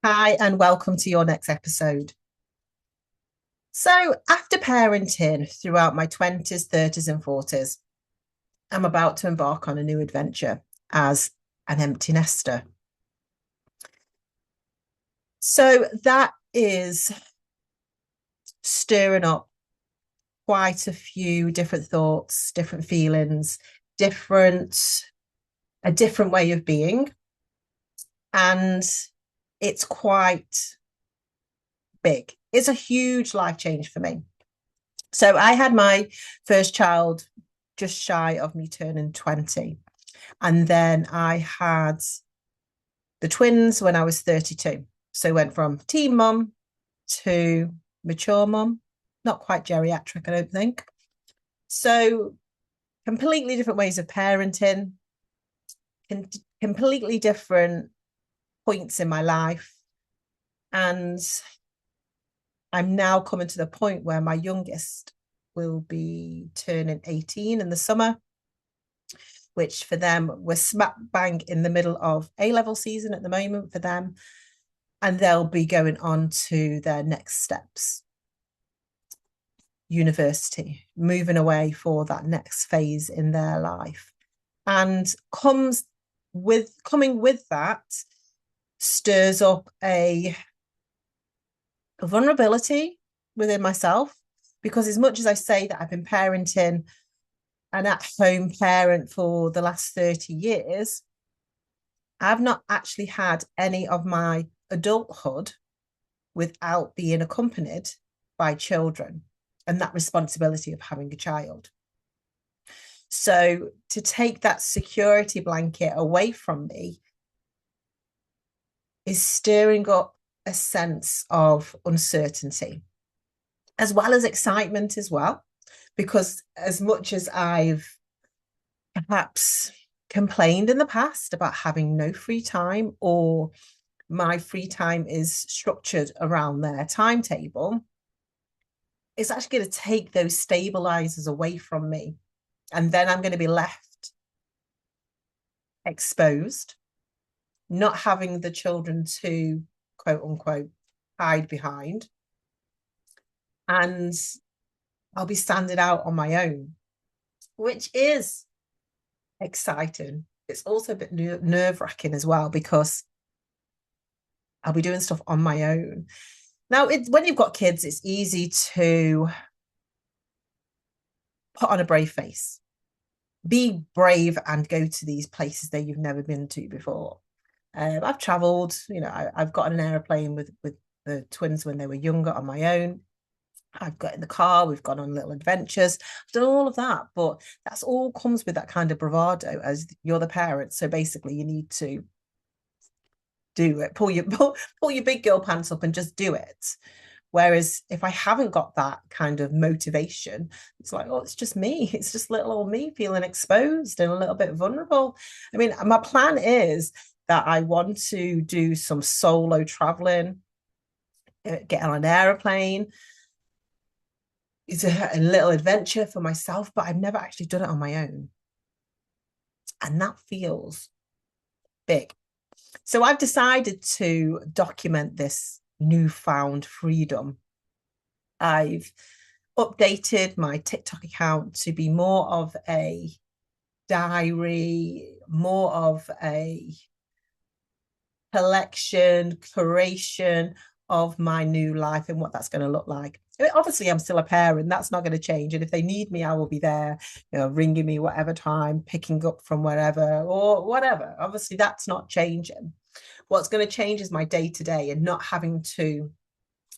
Hi, and welcome to your next episode. So, after parenting throughout my 20s, 30s, and 40s, I'm about to embark on a new adventure as an empty nester. So, that is stirring up quite a few different thoughts, different feelings, different a different way of being, and it's quite big. It's a huge life change for me. So I had my first child just shy of me turning 20. And then I had the twins when I was 32. So went from teen mum to mature mum, not quite geriatric, I don't think. So completely different ways of parenting, completely different points in my life. And I'm now coming to the point where my youngest will be turning 18 in the summer, which for them we're smack bang in the middle of A-level season at the moment for them, and they'll be going on to their next steps, university, moving away for that next phase in their life. And coming with that stirs up a vulnerability within myself, because as much as I say that I've been parenting an at-home parent for the last 30 years, I've not actually had any of my adulthood without being accompanied by children and that responsibility of having a child. So to take that security blanket away from me is stirring up a sense of uncertainty, as well as excitement as well. Because as much as I've perhaps complained in the past about having no free time, or my free time is structured around their timetable, it's actually going to take those stabilizers away from me. And then I'm going to be left exposed, not having the children to quote unquote hide behind. And I'll be standing out on my own, which is exciting. It's also a bit nerve wracking as well, because I'll be doing stuff on my own. Now, when you've got kids, it's easy to put on a brave face, be brave, and go to these places that you've never been to before. I've travelled, I've got on an aeroplane with the twins when they were younger on my own. I've got in the car, we've gone on little adventures, I've done all of that, but that's all comes with that kind of bravado as you're the parent. So basically, you need to do it, pull your big girl pants up and just do it. Whereas if I haven't got that kind of motivation, it's like, oh, it's just me. It's just little old me feeling exposed and a little bit vulnerable. I mean, my plan is that I want to do some solo traveling, get on an aeroplane. It's a little adventure for myself, but I've never actually done it on my own. And that feels big. So I've decided to document this newfound freedom. I've updated my TikTok account to be more of a diary, more of a collection, curation of my new life and what that's going to look like. I mean, obviously, I'm still a parent. That's not going to change. And if they need me, I will be there, ringing me whatever time, picking up from wherever or whatever. Obviously, that's not changing. What's going to change is my day to day, and not having to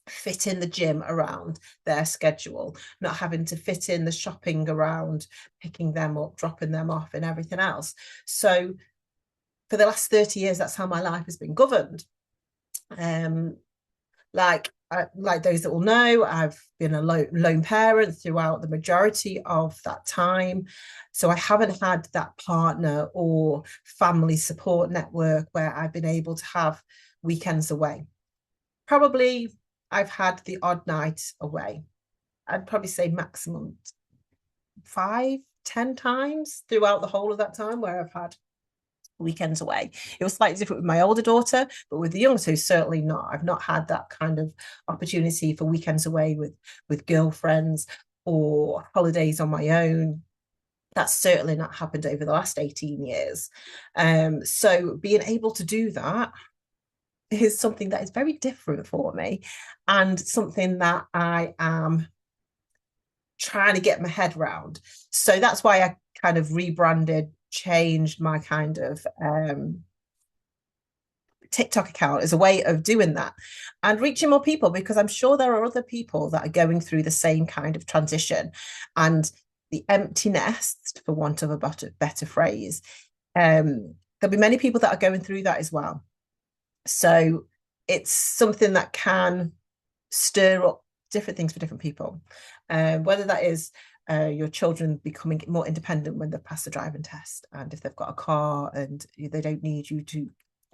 fit in the gym around their schedule, not having to fit in the shopping around picking them up, dropping them off, and everything else. So for the last 30 years, that's how my life has been governed. Um, like those that will know, I've been a lone parent throughout the majority of that time. So I haven't had that partner or family support network where I've been able to have weekends away. Probably I've had the odd night away. I'd probably say maximum 5, 10 times throughout the whole of that time where I've had weekends away. It was slightly different with my older daughter, but with the younger two, certainly not. I've not had that kind of opportunity for weekends away with girlfriends or holidays on my own. That's certainly not happened over the last 18 years. So being able to do that is something that is very different for me, and something that I am trying to get my head around. So that's why I kind of rebranded, changed my kind of TikTok account as a way of doing that and reaching more people, because I'm sure there are other people that are going through the same kind of transition, and the empty nest, for want of a better phrase. There'll be many people that are going through that as well. So it's something that can stir up different things for different people, whether that is your children becoming more independent when they've passed the driving test, and if they've got a car and they don't need you to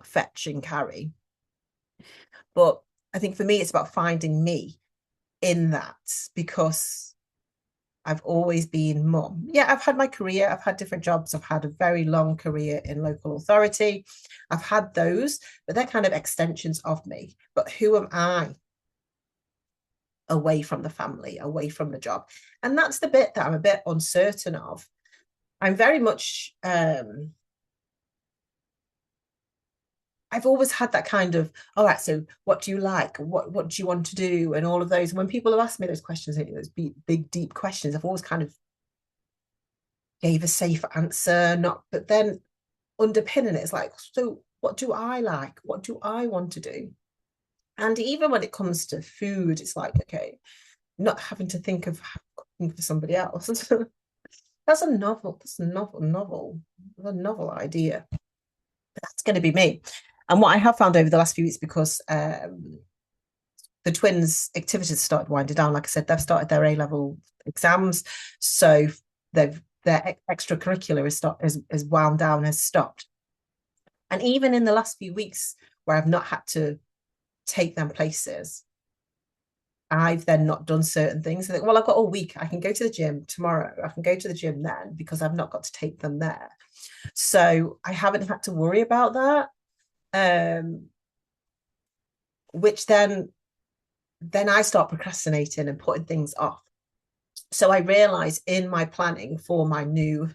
fetch and carry. But I think for me, it's about finding me in that, because I've always been mum. Yeah, I've had my career, I've had different jobs, I've had a very long career in local authority. I've had those, but they're kind of extensions of me. But who am I away from the family, away from the job? And that's the bit that I'm a bit uncertain of. I'm very much I've always had that kind of, all right, so what do you like? What do you want to do? And all of those. When people have asked me those questions, those big, deep questions, I've always kind of gave a safe answer, not, but then underpinning it is like, so what do I like? What do I want to do? And even when it comes to food, it's like, okay, not having to think of cooking for somebody else. That's a novel idea. That's going to be me. And what I have found over the last few weeks, because the twins' activities started winding down, like I said, they've started their A-level exams, so their extracurricular is wound down, has stopped. And even in the last few weeks where I've not had to take them places, I've then not done certain things. I think, well, I've got all week. I can go to the gym tomorrow. I can go to the gym then, because I've not got to take them there. So I haven't had to worry about that. Which then I start procrastinating and putting things off. So I realize in my planning for my new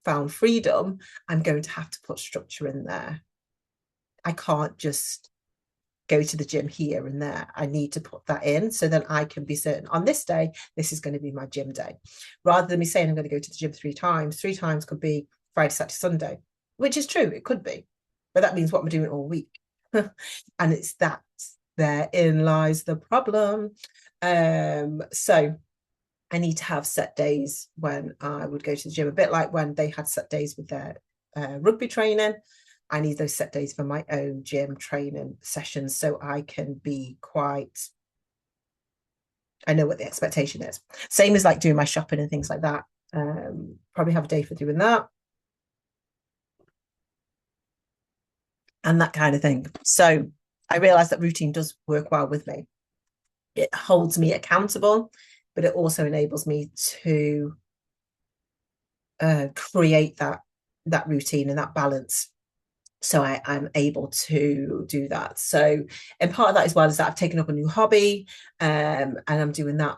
found freedom, I'm going to have to put structure in there. I can't just go to the gym here and there. I need to put that in, so then I can be certain on this day, this is going to be my gym day. Rather than me saying I'm going to go to the gym 3 times, 3 times could be Friday, Saturday, Sunday, which is true, it could be. But that means what I'm doing all week. And it's that, therein lies the problem. So I need to have set days when I would go to the gym, a bit like when they had set days with their rugby training. I need those set days for my own gym training sessions, so I can be quite, I know what the expectation is. Same as like doing my shopping and things like that. Probably have a day for doing that. And that kind of thing. So I realize that routine does work well with me. It holds me accountable, but it also enables me to create that routine and that balance. So I'm able to do that. So, and part of that as well is that I've taken up a new hobby, and I'm doing that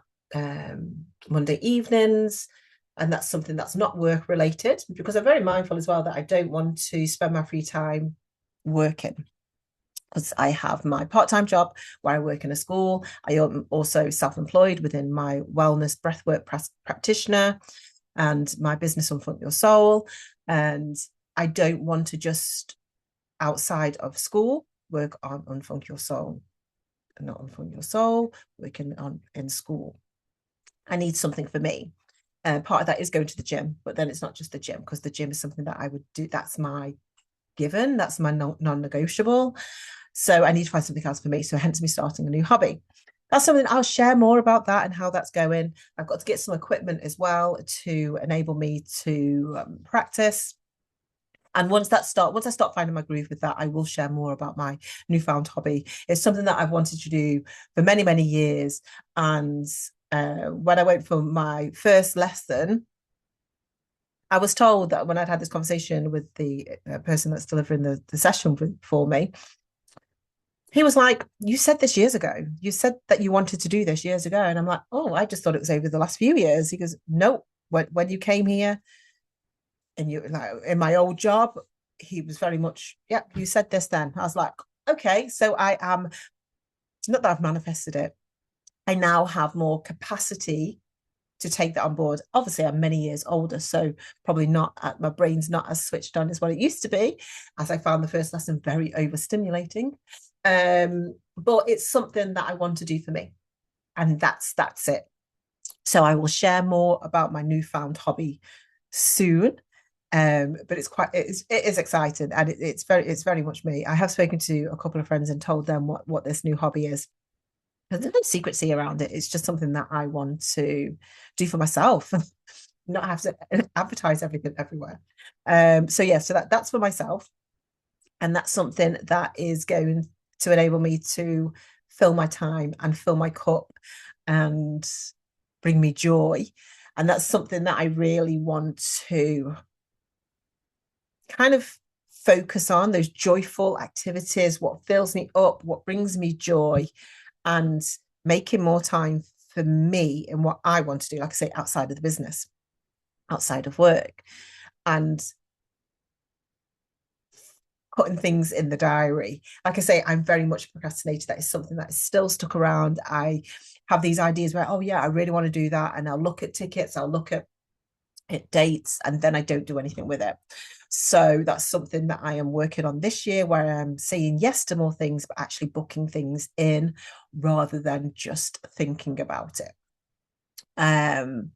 Monday evenings. And that's something that's not work related, because I'm very mindful as well that I don't want to spend my free time working, because I have my part-time job where I work in a school. I am also self-employed within my wellness breathwork practitioner and my business UNFUNK Your Soul. And I don't want to just, outside of school, work on UNFUNK Your Soul, not UNFUNK Your Soul, working on in school. I need something for me. Part of that is going to the gym, but then it's not just the gym, because the gym is something that I would do. That's my given, that's my non-negotiable. So I need to find something else for me. So hence me starting a new hobby. That's something I'll share more about that and how that's going. I've got to get some equipment as well to enable me to practice. And once I start finding my groove with that, I will share more about my newfound hobby. It's something that I've wanted to do for many, many years. And when I went for my first lesson, I was told that when I'd had this conversation with the person that's delivering the session for me, he was like, "You said this years ago. You said that you wanted to do this years ago." And I'm like, "Oh, I just thought it was over the last few years." He goes, "No, when you came here and you like in my old job," he was very much, "Yeah, you said this then." I was like, "Okay, so I am, it's not that I've manifested it. I now have more capacity to take that on board. Obviously, I'm many years older, so probably not, my brain's not as switched on as what it used to be, as I found the first lesson very overstimulating. But it's something that I want to do for me. And that's it. So I will share more about my newfound hobby soon. But it is exciting, and it's very much me. I have spoken to a couple of friends and told them what this new hobby is. There's no secrecy around it. It's just something that I want to do for myself, not have to advertise everything everywhere. So yeah, so that's for myself, and that's something that is going to enable me to fill my time and fill my cup and bring me joy. And that's something that I really want to kind of focus on, those joyful activities, what fills me up, what brings me joy, and making more time for me and what I want to do, like I say, outside of the business, outside of work, and putting things in the diary. Like I say, I'm very much procrastinated. That is something that is still stuck around. I have these ideas where, oh yeah, I really want to do that. And I'll look at tickets, I'll look at dates, and then I don't do anything with it. So that's something that I am working on this year, where I'm saying yes to more things, but actually booking things in rather than just thinking about it. And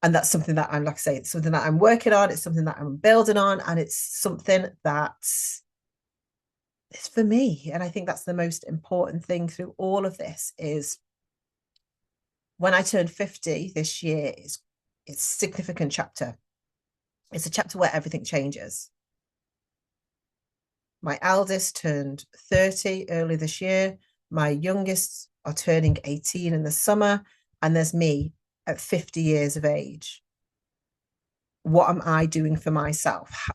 that's something that I'm, like I say, it's something that I'm working on. It's something that I'm building on, and it's something that is for me. And I think that's the most important thing through all of this is when I turned 50 this year, it's a significant chapter. It's a chapter where everything changes. My eldest turned 30 early this year. My youngest are turning 18 in the summer. And there's me at 50 years of age. What am I doing for myself?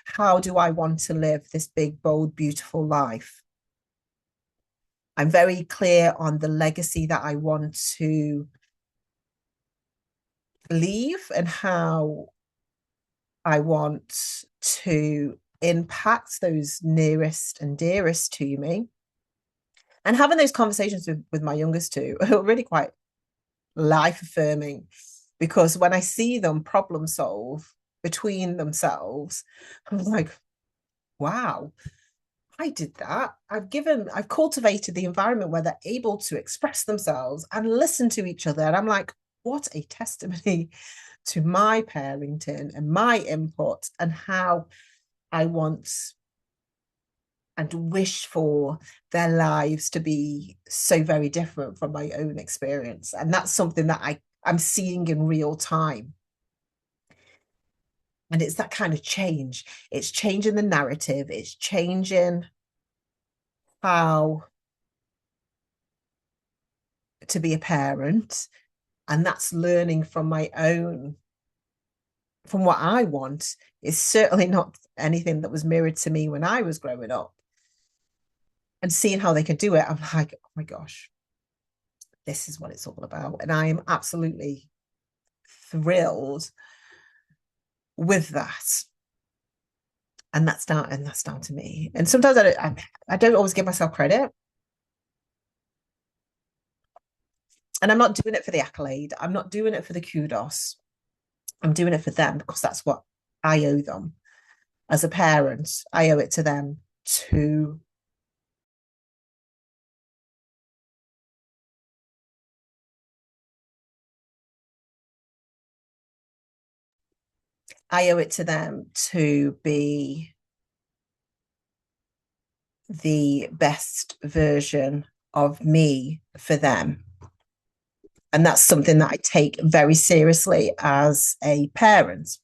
How do I want to live this big, bold, beautiful life? I'm very clear on the legacy that I want to leave and how I want to impact those nearest and dearest to me. And having those conversations with my youngest two are really quite life affirming, because when I see them problem solve between themselves, I'm like, wow, I did that. I've cultivated the environment where they're able to express themselves and listen to each other. And I'm like, what a testimony to my parenting and my input and how I want and wish for their lives to be so very different from my own experience. And that's something that I'm seeing in real time. And it's that kind of change. It's changing the narrative. It's changing how to be a parent. And that's learning from my own, from what I want. Is certainly not anything that was mirrored to me when I was growing up. And seeing how they can do it, I'm like, oh my gosh, this is what it's all about. And I am absolutely thrilled with that. And that's down to me. And sometimes I don't always give myself credit. And I'm not doing it for the accolade. I'm not doing it for the kudos. I'm doing it for them, because that's what I owe them. As a parent, I owe it to them to be the best version of me for them. And that's something that I take very seriously as a parent.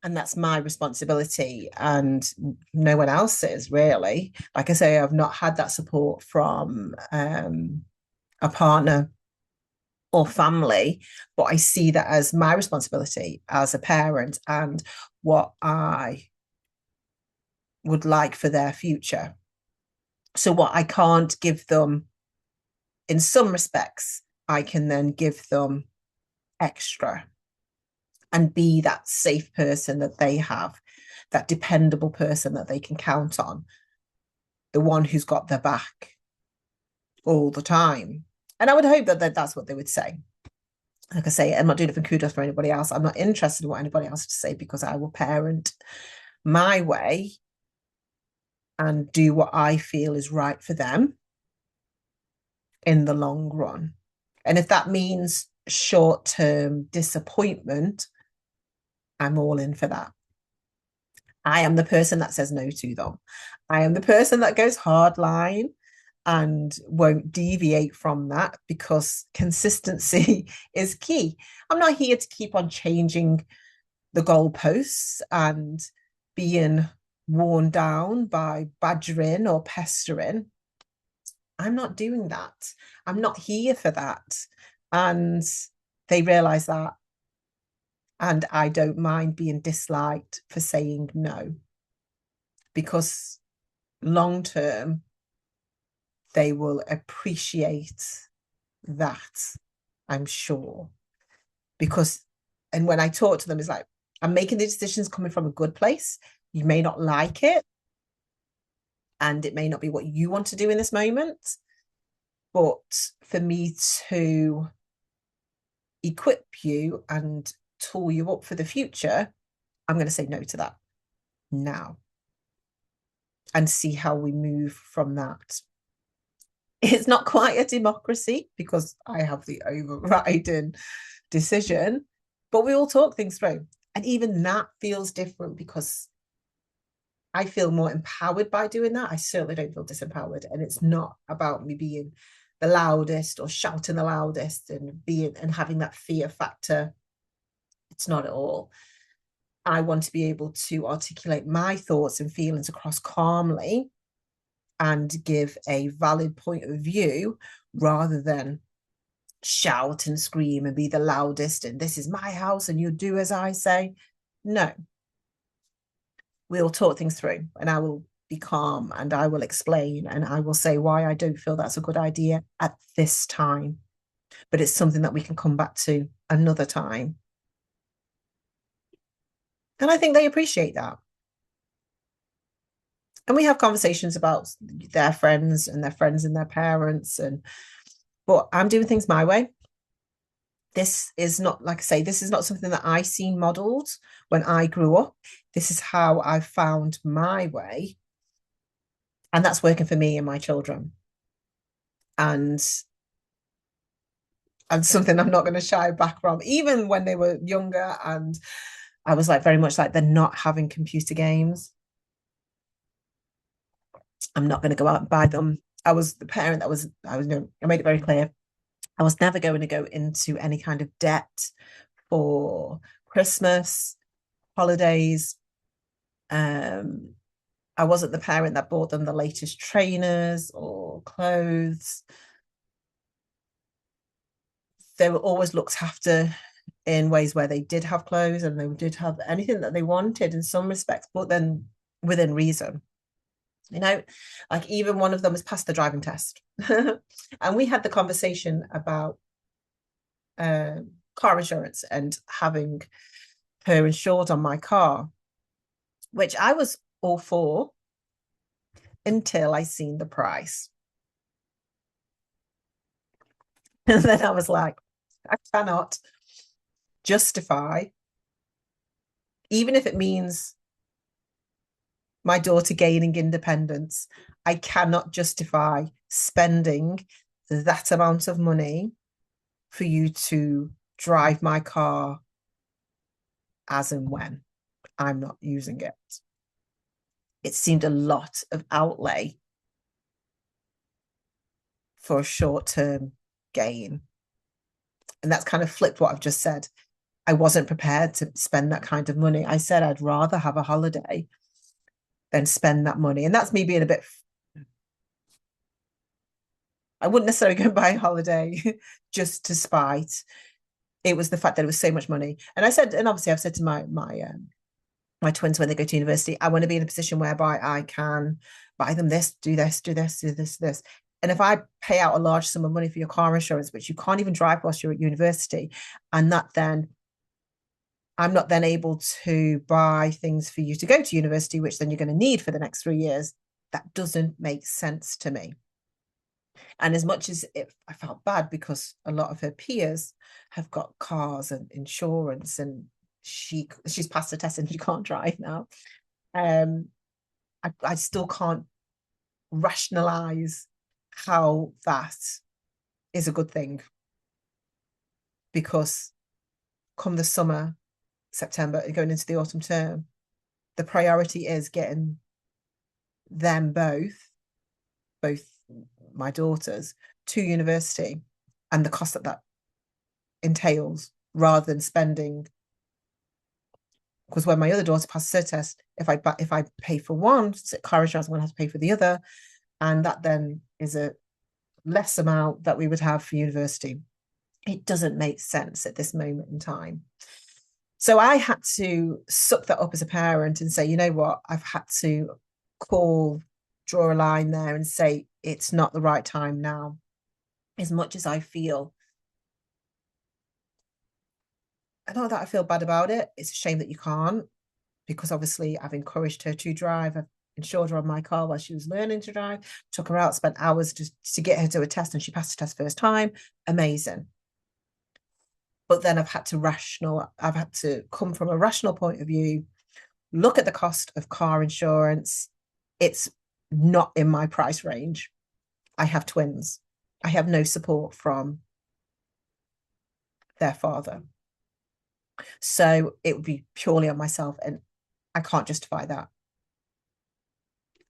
And that's my responsibility and no one else's, really. Like I say, I've not had that support from a partner or family, but I see that as my responsibility as a parent and what I would like for their future. So, what I can't give them in some respects, I can then give them extra and be that safe person that they have, that dependable person that they can count on, the one who's got their back all the time. And I would hope that that's what they would say. Like I say, I'm not doing it for kudos for anybody else. I'm not interested in what anybody else has to say, because I will parent my way and do what I feel is right for them in the long run. And if that means short-term disappointment, I'm all in for that. I am the person that says no to them. I am the person that goes hardline and won't deviate from that, because consistency is key. I'm not here to keep on changing the goalposts and being worn down by badgering or pestering. I'm not doing that. I'm not here for that. And they realize that. And I don't mind being disliked for saying no, because long term, they will appreciate that, I'm sure. Because, and when I talk to them, it's like, I'm making the decisions coming from a good place. You may not like it, and it may not be what you want to do in this moment. But for me to equip you and tool you up for the future, I'm going to say no to that now and see how we move from that. It's not quite a democracy because I have the overriding decision, but we all talk things through. And even that feels different because I feel more empowered by doing that. I certainly don't feel disempowered. And it's not about me being the loudest or shouting the loudest and being and having that fear factor. It's not at all. I want to be able to articulate my thoughts and feelings across calmly and give a valid point of view rather than shout and scream and be the loudest and this is my house and you do as I say. No. We'll talk things through and I will be calm and I will explain and I will say why I don't feel that's a good idea at this time. But it's something that we can come back to another time. And I think they appreciate that. And we have conversations about their friends and their parents. But I'm doing things my way. This is not, like I say, this is not something that I seen modeled when I grew up. This is how I found my way. And that's working for me and my children. And something I'm not going to shy back from, even when they were younger. And I was like, very much like, they're not having computer games. I'm not going to go out and buy them. I was the parent I made it very clear. I was never going to go into any kind of debt for Christmas, holidays. I wasn't the parent that bought them the latest trainers or clothes. They were always looked after in ways where they did have clothes and they did have anything that they wanted in some respects, but then within reason. Like even one of them was passed the driving test. And we had the conversation about car insurance and having her insured on my car, which I was all for until I seen the price. And then I was like, I cannot justify, even if it means my daughter gaining independence, I cannot justify spending that amount of money for you to drive my car as and when I'm not using it. It seemed a lot of outlay for a short-term gain. And that's kind of flipped what I've just said. I wasn't prepared to spend that kind of money. I said I'd rather have a holiday than spend that money. And that's me being a bit I wouldn't necessarily go and buy a holiday just to spite. It was the fact that it was so much money. And I said, and obviously I've said to my twins when they go to university, I want to be in a position whereby I can buy them this, do this, do this, do this, this. And if I pay out a large sum of money for your car insurance, which you can't even drive whilst you're at university, and that then I'm not then able to buy things for you to go to university, which then you're going to need for the next 3 years, that doesn't make sense to me. And as much as I felt bad because a lot of her peers have got cars and insurance, and she's passed the test and she can't drive now. I still can't rationalize how that is a good thing, because come the summer, September, going into the autumn term, the priority is getting them both my daughters, to university, and the cost that entails, rather than spending. Because when my other daughter passes her test, if I pay for one car insurance, I'm going to have to pay for the other, and that then is a less amount that we would have for university. It doesn't make sense at this moment in time. So I had to suck that up as a parent and say, you know what, I've had to draw a line there and say, it's not the right time now. As much as I feel, I know that I feel bad about it. It's a shame that you can't, because obviously I've encouraged her to drive. I've insured her on my car while she was learning to drive, took her out, spent hours to get her to a test, and she passed the test first time. Amazing. But then I've had to come from a rational point of view, look at the cost of car insurance. It's not in my price range. I have twins. I have no support from their father. So it would be purely on myself, and I can't justify that.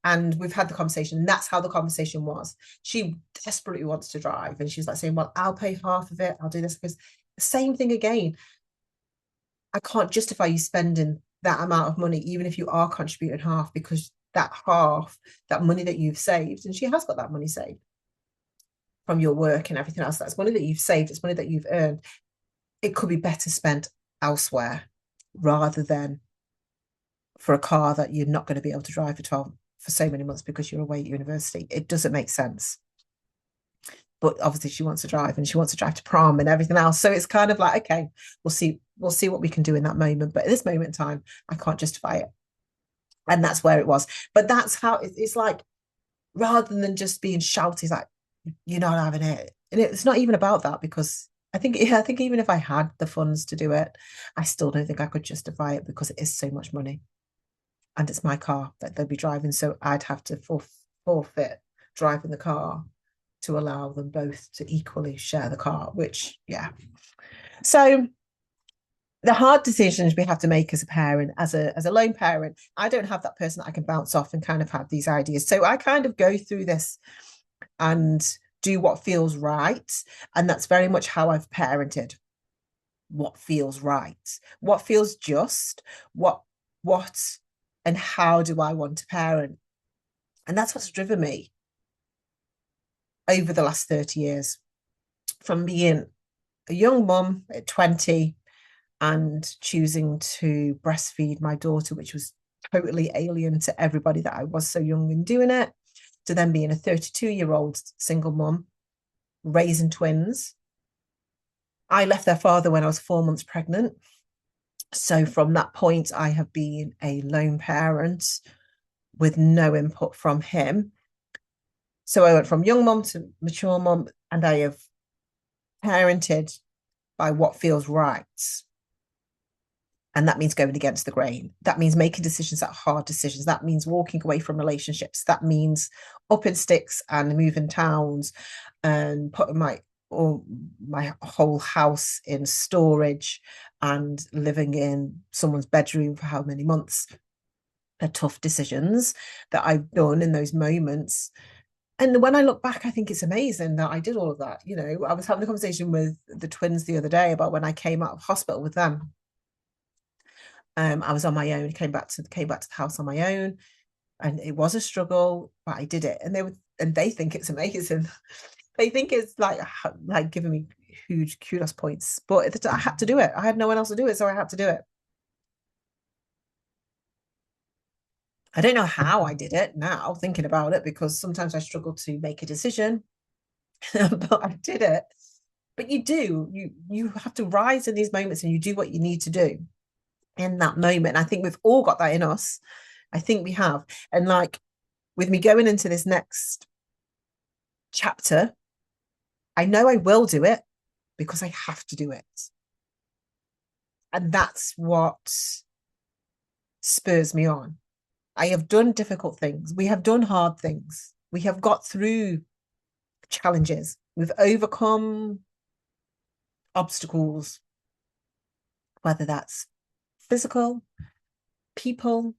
And we've had the conversation, and that's how the conversation was. She desperately wants to drive, and she's like saying, well, I'll pay half of it. I'll do this, because the same thing again. I can't justify you spending that amount of money, even if you are contributing half, because that half, that money that you've saved, and she has got that money saved from your work and everything else, that's money that you've saved, it's money that you've earned. It could be better spent elsewhere, rather than for a car that you're not going to be able to drive for so many months because you're away at university. It doesn't make sense. But obviously she wants to drive, and she wants to drive to prom and everything else. So it's kind of like, okay, we'll see what we can do in that moment. But at this moment in time, I can't justify it. And that's where it was. But that's how it's like, rather than just being shouted, like, you're not having it. And it's not even about that, because I think even if I had the funds to do it, I still don't think I could justify it, because it is so much money. And it's my car that they'll be driving. So I'd have to forfeit driving the car to allow them both to equally share the car, which, yeah. So the hard decisions we have to make as a parent, as a lone parent, I don't have that person that I can bounce off and kind of have these ideas. So I kind of go through this and do what feels right. And that's very much how I've parented. What feels right, what feels just, what and how do I want to parent? And that's what's driven me over the last 30 years, from being a young mum at 20 and choosing to breastfeed my daughter, which was totally alien to everybody that I was so young and doing it, to then being a 32-year-old single mum raising twins. I left their father when I was 4 months pregnant. So from that point, I have been a lone parent with no input from him. So I went from young mum to mature mum, and I have parented by what feels right. And that means going against the grain. That means making decisions that are hard decisions. That means walking away from relationships. That means upping sticks and moving towns and putting my whole house in storage and living in someone's bedroom for how many months. They're tough decisions that I've done in those moments. And when I look back, I think it's amazing that I did all of that. You know, I was having a conversation with the twins the other day about when I came out of hospital with them. I was on my own, came back to the house on my own, and it was a struggle, but I did it. And they think it's amazing. They think it's like giving me huge kudos points, but I had to do it. I had no one else to do it, so I had to do it. I don't know how I did it now, thinking about it, because sometimes I struggle to make a decision, but I did it. But you have to rise in these moments and you do what you need to do in that moment. I think we've all got that in us. I think we have. And like with me going into this next chapter, I know I will do it because I have to do it. And that's what spurs me on. I have done difficult things. We have done hard things. We have got through challenges. We've overcome obstacles, whether that's physical, people,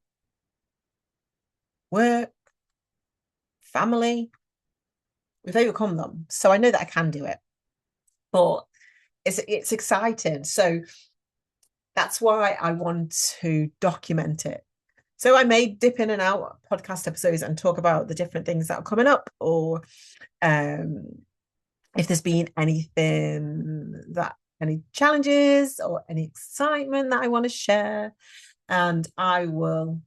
work, family. We've overcome them. So I know that I can do it. But it's exciting. So that's why I want to document it. So I may dip in and out podcast episodes and talk about the different things that are coming up, or if there's been any challenges or any excitement that I want to share, and I will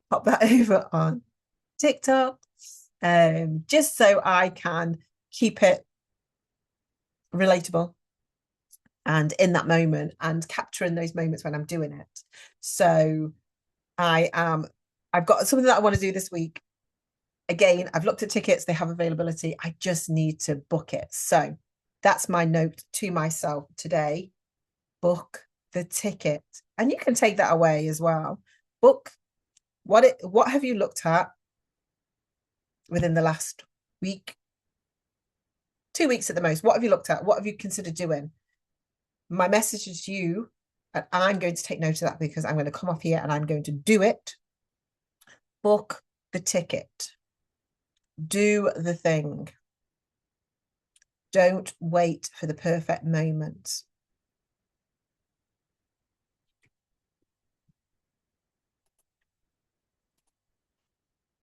pop that over on TikTok, just so I can keep it relatable and in that moment and capturing those moments when I'm doing it. So I've got something that I want to do this week. Again, I've looked at tickets, they have availability. I just need to book it. So that's my note to myself today. Book the ticket. And you can take that away as well. Book what have you looked at within the last week? 2 weeks at the most. What have you looked at? What have you considered doing? My message is to you, and I'm going to take note of that because I'm going to come off here and I'm going to do it. Book the ticket. Do the thing. Don't wait for the perfect moment.